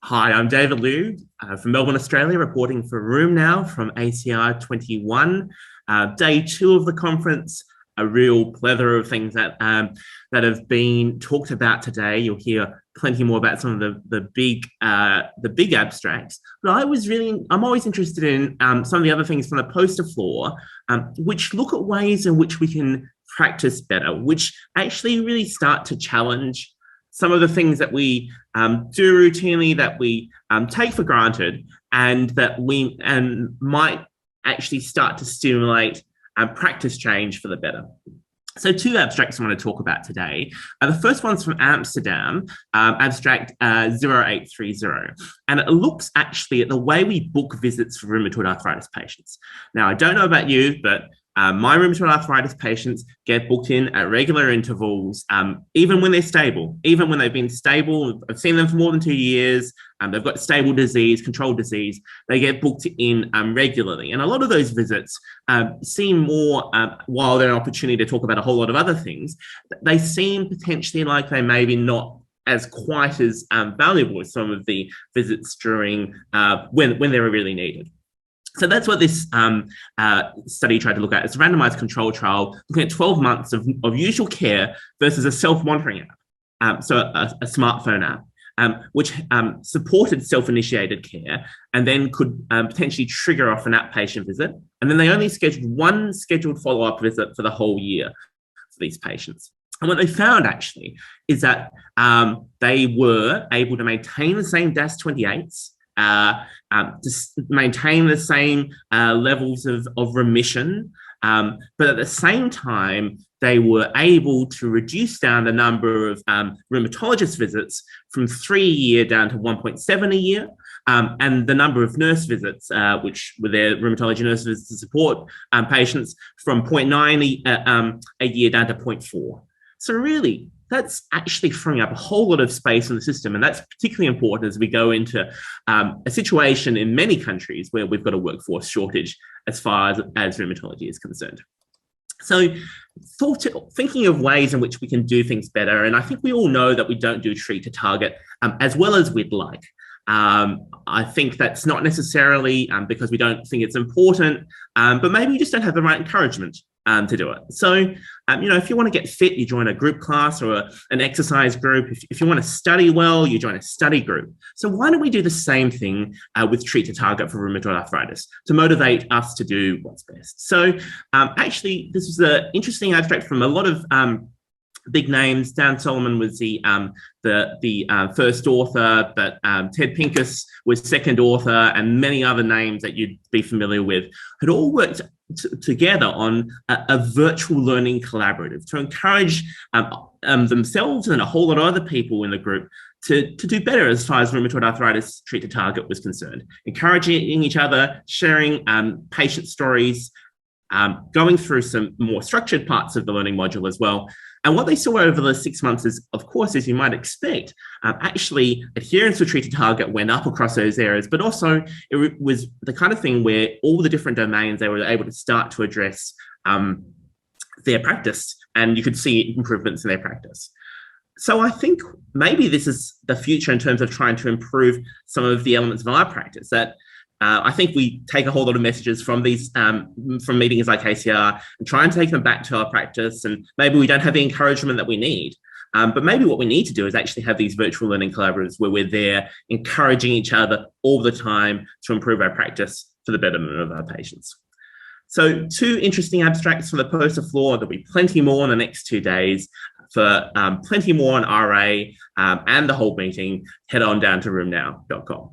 Hi, I'm David Liew from Melbourne, Australia, reporting for Room Now from ACR 21. Day two of the conference, a real plethora of things that have been talked about today. You'll hear plenty more about some of the big abstracts. But I'm always interested in some of the other things from the poster floor, which look at ways in which we can practice better, which actually really start to challenge some of the things that we do routinely, that we take for granted, and that we might actually start to stimulate practice change for the better. So two abstracts I want to talk about today. The first one's from Amsterdam, abstract 0830. And it looks actually at the way we book visits for rheumatoid arthritis patients. Now, I don't know about you, but my rheumatoid arthritis patients get booked in at regular intervals, even when they're stable, even when they've been stable. I've seen them for more than 2 years. They've got stable disease, controlled disease. They get booked in regularly. And a lot of those visits seem more, while they're an opportunity to talk about a whole lot of other things, they seem potentially like they maybe not as quite as valuable as some of the visits during when they were really needed. So that's what this study tried to look at. It's a randomized control trial looking at 12 months of usual care versus a self-monitoring app, so a smartphone app, which supported self-initiated care and then could potentially trigger off an outpatient visit. And then they only scheduled one scheduled follow-up visit for the whole year for these patients. And what they found actually is that they were able to maintain the same DAS28s, to maintain the same levels of remission, but at the same time, they were able to reduce down the number of rheumatologist visits from 3 a year down to 1.7 a year, and the number of nurse visits, which were their rheumatology nurse visits to support patients, from 0.9 a year down to 0.4. So really, that's actually freeing up a whole lot of space in the system. And that's particularly important as we go into a situation in many countries where we've got a workforce shortage as far as rheumatology is concerned. So thinking of ways in which we can do things better, and I think we all know that we don't do treat to target as well as we'd like. I think that's not necessarily because we don't think it's important, but maybe we just don't have the right encouragement to do it. So, if you want to get fit, you join a group class or an exercise group. If you want to study well, you join a study group. So why don't we do the same thing with treat to target for rheumatoid arthritis to motivate us to do what's best? So actually, this was an interesting abstract from a lot of big names. Dan Solomon was the first author, but Ted Pincus was second author, and many other names that you'd be familiar with had all worked together on a virtual learning collaborative to encourage themselves and a whole lot of other people in the group to do better as far as rheumatoid arthritis treat to target was concerned, encouraging each other, sharing patient stories, going through some more structured parts of the learning module as well. And what they saw over the 6 months is, of course, as you might expect, actually adherence to treat to target went up across those areas, but also it was the kind of thing where all the different domains, they were able to start to address their practice, and you could see improvements in their practice. So I think maybe this is the future in terms of trying to improve some of the elements of our practice, that I think we take a whole lot of messages from these from meetings like ACR and try and take them back to our practice. And maybe we don't have the encouragement that we need. But maybe what we need to do is actually have these virtual learning collaboratives where we're there encouraging each other all the time to improve our practice for the betterment of our patients. So two interesting abstracts from the poster floor. There'll be plenty more in the next 2 days. For plenty more on RA and the whole meeting, head on down to roomnow.com.